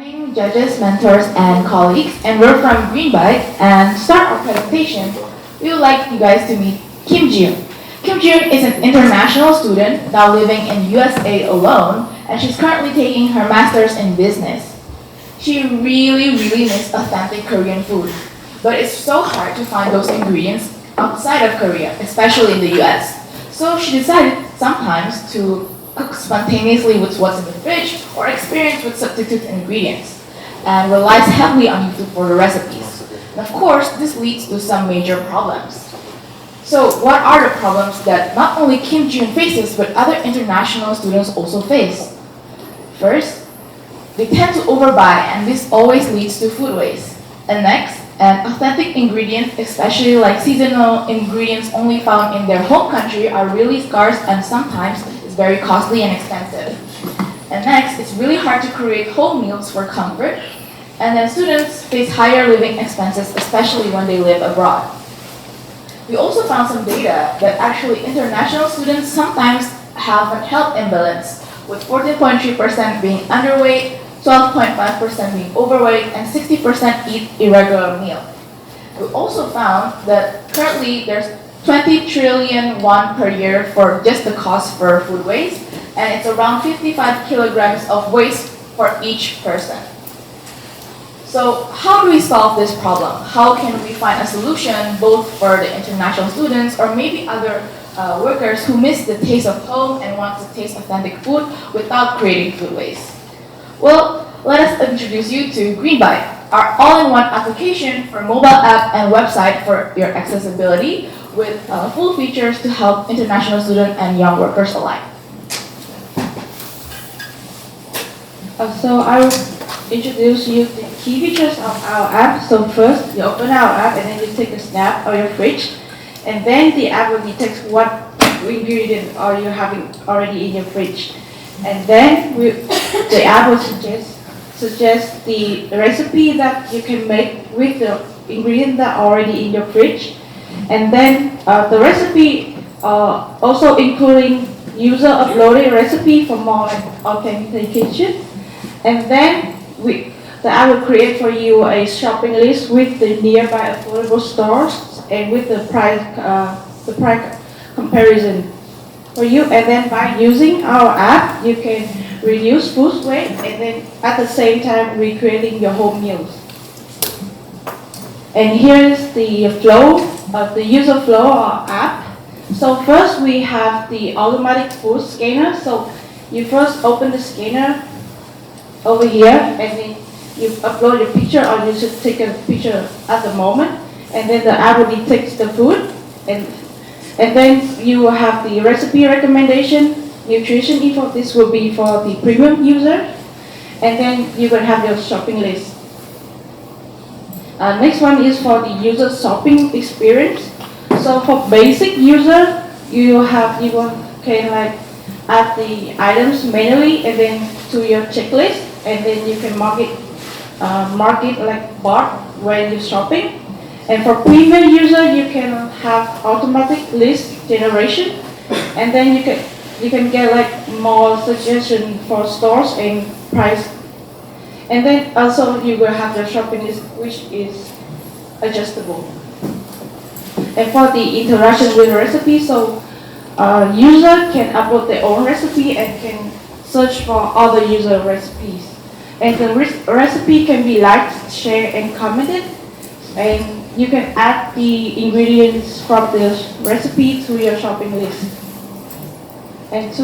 morning, judges, mentors, and colleagues, and we're from Greenbike. And to start our presentation, we would like you guys to meet Kim Jun. Kim Jun is an international student now living in USA alone, and she's currently taking her master's in business. She really misses authentic Korean food, but it's so hard to find those ingredients outside of Korea, especially in the US. So she decided sometimes to cook spontaneously with what's in the fridge or experiment with substitute ingredients and relies heavily on YouTube for the recipes. And of course, this leads to some major problems. So what are the problems that not only Kim Jun faces but other international students also face? First, they tend to overbuy and this always leads to food waste. And next, an authentic ingredient, especially like seasonal ingredients only found in their home country, are really scarce and sometimes very costly and expensive. And next, it's really hard to create home meals for comfort. And then students face higher living expenses, especially when they live abroad. We also found some data that actually international students sometimes have a health imbalance, with 14.3% being underweight, 12.5% being overweight, and 60% eat irregular meal. We also found that currently there's 20 trillion won per year for just the cost for food waste, and it's around 55 kilograms of waste for each person. So how do we solve this problem? How can we find a solution both for the international students or maybe other workers who miss the taste of home and want to taste authentic food without creating food waste? Well, let us introduce you to Greenbike, our all-in-one application for mobile app and website for your accessibility, with full features to help international students and young workers alike. So I will introduce you the key features of our app. So first, you open our app and then you take a snap of your fridge, and then the app will detect what ingredient are you having already in your fridge, and then the app will suggest the recipe that you can make with the ingredient that are already in your fridge. And then the recipe also including user uploaded recipe for more like authentication. And then the app will create for you a shopping list with the nearby affordable stores and with the price comparison for you. And then by using our app, you can reduce food waste and then at the same time recreating your home meals. And here is the flow of the user flow of app. So first we have the automatic food scanner. So you first open the scanner over here and then you upload your picture, or you should take a picture at the moment, and then the app will detect the food, and then you will have the recipe recommendation, nutrition info. This will be for the premium user, and then you will have your shopping list. Next one is for the user shopping experience. So for basic user, you can like add the items manually and then to your checklist, and then you can mark it like bought when you're shopping. And for premium user, you can have automatic list generation, and then you can get like more suggestion for stores and price. And then also you will have your shopping list, which is adjustable. And for the interaction with recipe, so user can upload their own recipe and can search for other user recipes. And the recipe can be liked, shared, and commented. And you can add the ingredients from the recipe to your shopping list. And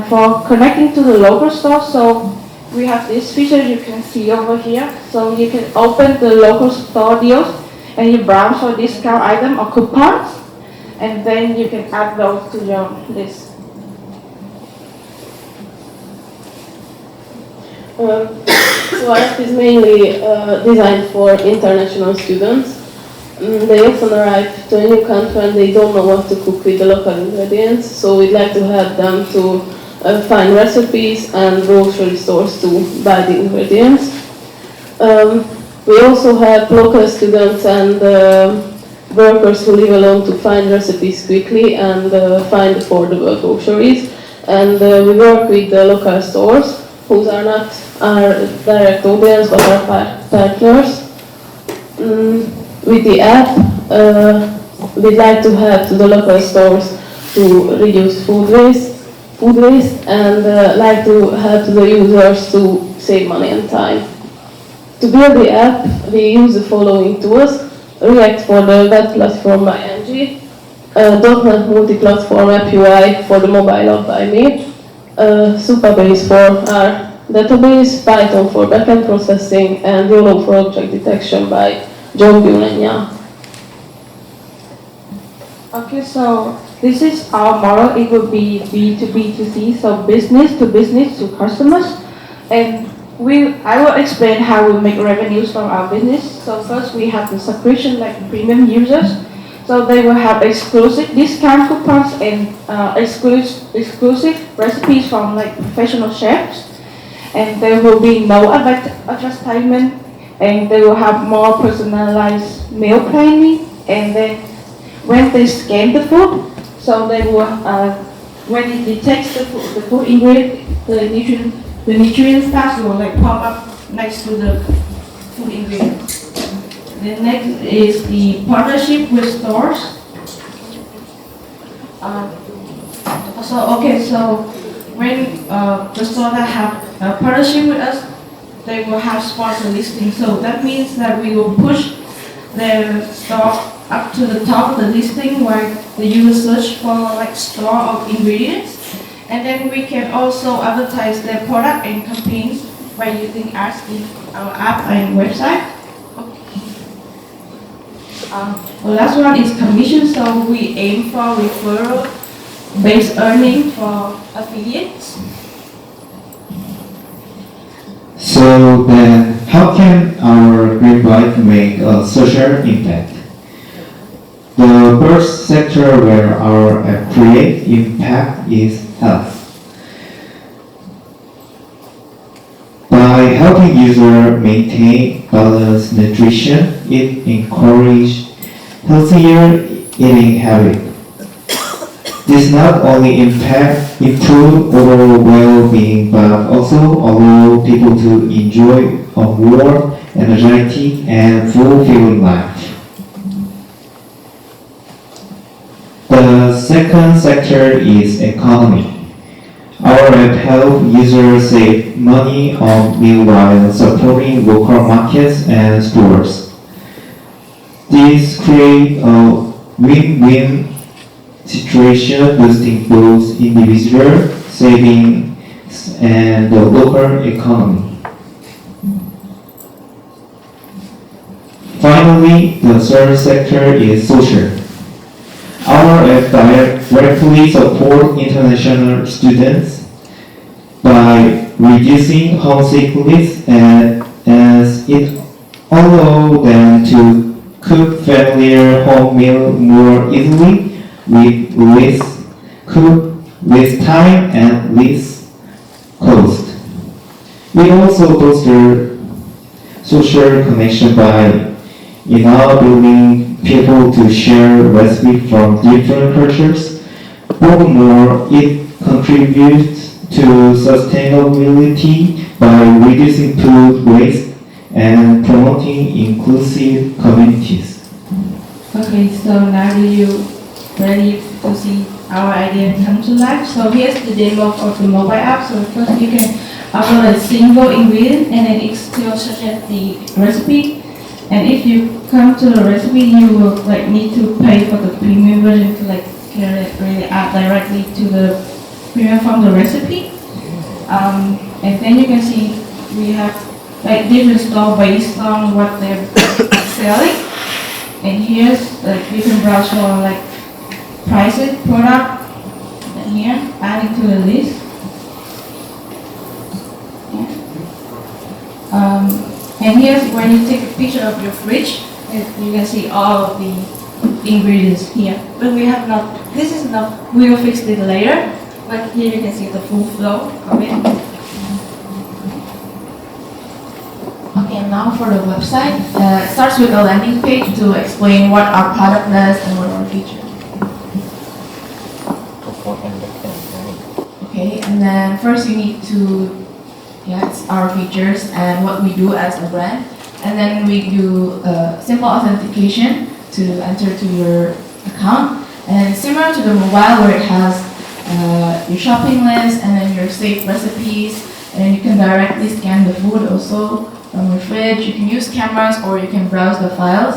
for connecting to the local store, so we have this feature you can see over here. So you can open the local store deals and you browse for discount item or coupons, and then you can add those to your list. So our app is mainly designed for international students. They often arrive to a new country and they don't know what to cook with the local ingredients, so we'd like to help them to find recipes and grocery stores to buy the ingredients. We also help local students and workers who live alone to find recipes quickly and find affordable groceries. And we work with the local stores who are not our direct audience but are partners. With the app, we'd like to help the local stores to reduce food waste, and like to help the users to save money and time. To build the app, we use the following tools: React for the web platform by NG, .NET multi-platform app UI for the mobile app by me, Supabase for our database, Python for backend processing, and YOLO for object detection by JONGYUN and Nya. Okay, so this is our model. It will be B2B2C, so business to customers. And I will explain how we make revenues from our business. So first we have the subscription, like premium users. So they will have exclusive discount coupons and exclusive recipes from like professional chefs. And there will be no advertisement, and they will have more personalized meal planning. And then when they scan the food, so they will, when it detects the food ingredient, the nutrient stars will like pop up next to the food ingredient. The next is the partnership with stores. So when the store that have a partnership with us, they will have sponsor listing. So that means that we will push their store up to the top of the listing where the user search for like store of ingredients. And then we can also advertise their product and campaigns by using ads in our app and website. The last one is commission, so we aim for referral-based earning for affiliates. So then, how can our green bike make a social impact? The first sector where our app create impact is health. By helping users maintain balanced nutrition, it encourages healthier eating habits. This not only improve overall well-being but also allow people to enjoy a more energetic and fulfilling life. The second sector is economy. Our app help users save money on meal while supporting local markets and stores. This creates a win-win situation, boosting both individual savings and the local economy. Finally, the third sector is social. Our app directly supports international students by reducing homesickness, and as it allows them to cook familiar home meals more easily with less time and less cost. We also foster social connection by enabling people to share recipes from different cultures. Furthermore, it contributes to sustainability by reducing food waste and promoting inclusive communities. Okay, so now you ready to see our idea come to life? So here's the demo of the mobile app. So first you can upload a single ingredient and then it still suggests the recipe. And if you come to the recipe, you will like need to pay for the premium version to like really add directly to the premium from the recipe. And then you can see we have like different store based on what they're selling. And here's you can browse for like prices, product, and here adding to the list. And here's when you take a picture of your fridge, you can see all of the ingredients here. But we have not, this is not, we will fix it later, but here you can see the full flow of it. Okay, and now for the website. It starts with a landing page to explain what our product does and what our features. Okay, and then first you need to Yeah, it's our features and what we do as a brand. And then we do simple authentication to enter to your account. And similar to the mobile where it has your shopping list and then your saved recipes. And then you can directly scan the food also from your fridge. You can use cameras or you can browse the files.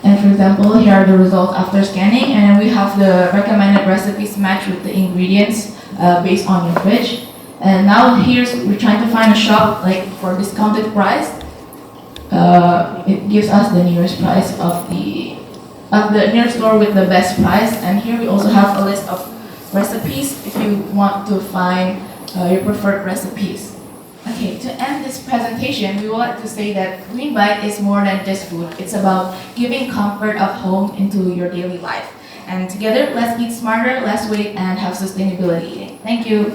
And for example, here are the results after scanning. And then we have the recommended recipes matched with the ingredients based on your fridge. And now we're trying to find a shop like for discounted price. It gives us the nearest price of the nearest store with the best price. And here we also have a list of recipes if you want to find your preferred recipes. Okay, to end this presentation, we would like to say that Green Bite is more than just food. It's about giving comfort of home into your daily life. And together, let's eat smarter, less weight, and have sustainability eating. Thank you.